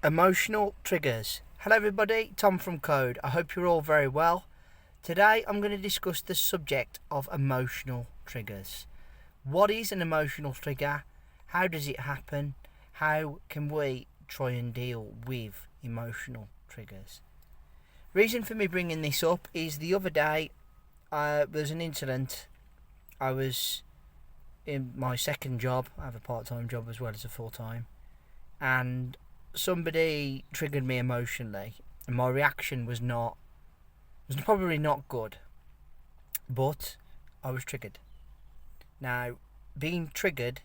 Emotional triggers. Hello everybody, Tom from Code. I hope you're all very well. Today I'm going to discuss the subject of emotional triggers. What is an emotional trigger? How does it happen? How can we try and deal with emotional triggers? Reason for me bringing this up is the other day there was an incident. I was in my second job. I have a part-time job as well as a full-time, and somebody triggered me emotionally, and my reaction was probably not good, but I was triggered. Now, being triggered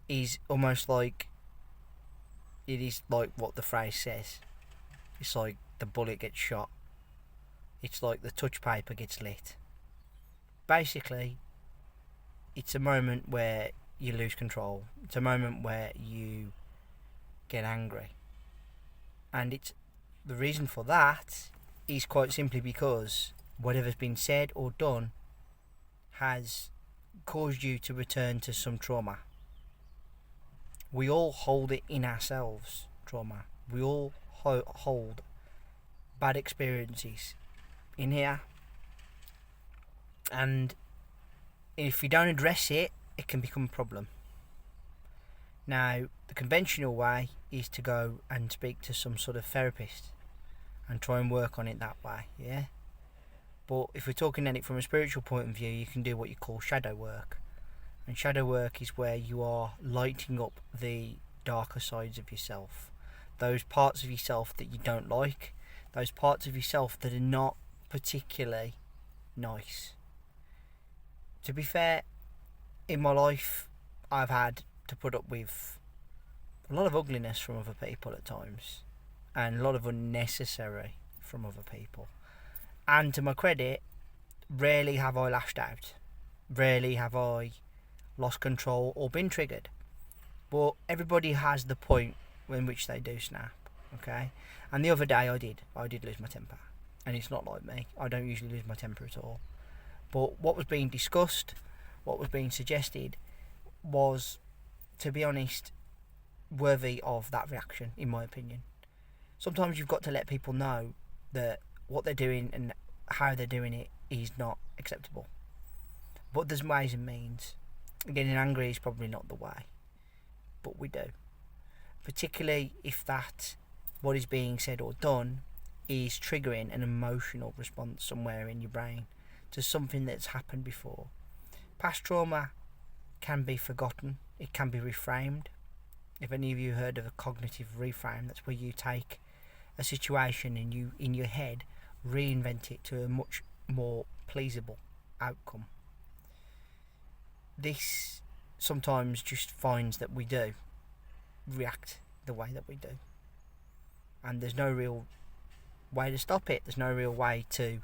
is almost like, it is like what the phrase says. It's like the bullet gets shot. It's like the touch paper gets lit. Basically, it's a moment where you lose control. It's a moment where you get angry, and it's the reason for that is quite simply because whatever's been said or done has caused you to return to some trauma. We all hold it in ourselves, trauma. We all hold bad experiences in here, and if you don't address it, it can become a problem. Now, the conventional way is to go and speak to some sort of therapist and try and work on it that way, yeah? But if we're talking at it from a spiritual point of view, you can do what you call shadow work. And shadow work is where you are lighting up the darker sides of yourself. Those parts of yourself that you don't like, those parts of yourself that are not particularly nice. To be fair, in my life, I've had to put up with a lot of ugliness from other people at times, and a lot of unnecessary from other people. And to my credit, rarely have I lashed out. Rarely have I lost control or been triggered. But everybody has the point in which they do snap, okay? And the other day I did lose my temper. And it's not like me. I don't usually lose my temper at all. But what was being discussed, what was being suggested, was, to be honest, worthy of that reaction, in my opinion. Sometimes you've got to let people know that what they're doing and how they're doing it is not acceptable. But there's ways and means. Getting angry is probably not the way, but we do. Particularly if that, what is being said or done, is triggering an emotional response somewhere in your brain to something that's happened before. Past trauma can be forgotten. It can be reframed. If any of you heard of a cognitive reframe, that's where you take a situation and you, in your head, reinvent it to a much more pleasable outcome. This sometimes just finds that we do react the way that we do, and there's no real way to stop it. There's no real way to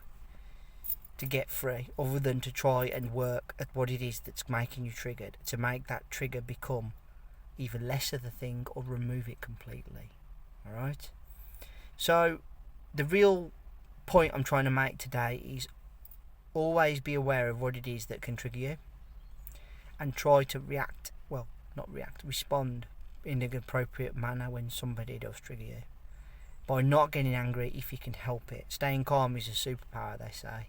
get free other than to try and work at what it is that's making you triggered, to make that trigger become either less of the thing or remove it completely. Alright? So the real point I'm trying to make today is always be aware of what it is that can trigger you, and try to respond in an appropriate manner when somebody does trigger you, by not getting angry if you can help it. Staying calm is a superpower, they say,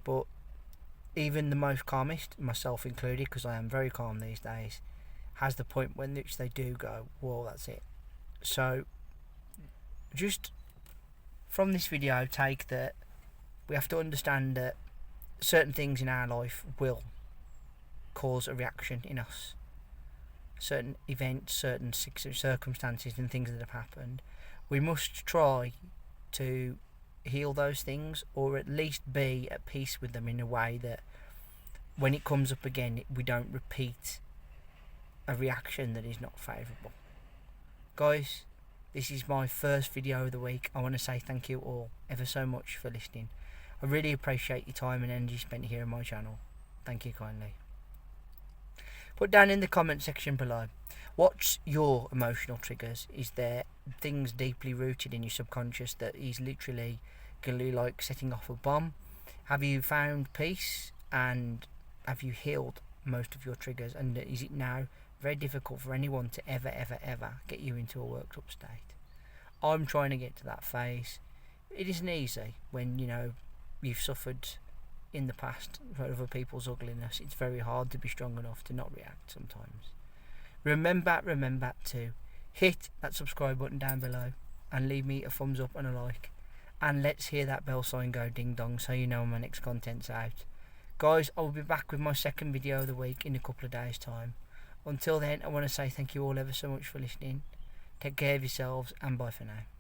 but even the most calmest, myself included, because I am very calm these days, has the point when which they do go, well, that's it. So just from this video, take that we have to understand that certain things in our life will cause a reaction in us. Certain events, certain circumstances and things that have happened, we must try to heal those things, or at least be at peace with them in a way that when it comes up again, we don't repeat a reaction that is not favourable. Guys, this is my first video of the week. I want to say thank you all ever so much for listening. I really appreciate your time and energy spent here on my channel. Thank you kindly. Put down in the comment section below, what's your emotional triggers? Is there things deeply rooted in your subconscious that is literally going to be like setting off a bomb? Have you found peace, and have you healed most of your triggers? And is it now very difficult for anyone to ever get you into a worked up state? I'm trying to get to that phase. It isn't easy when, you've suffered in the past for other people's ugliness. It's very hard to be strong enough to not react sometimes. Remember to hit that subscribe button down below and leave me a thumbs up and a like. And let's hear that bell sign go ding dong so you know when my next content's out. Guys, I'll be back with my second video of the week in a couple of days' time. Until then, I want to say thank you all ever so much for listening. Take care of yourselves and bye for now.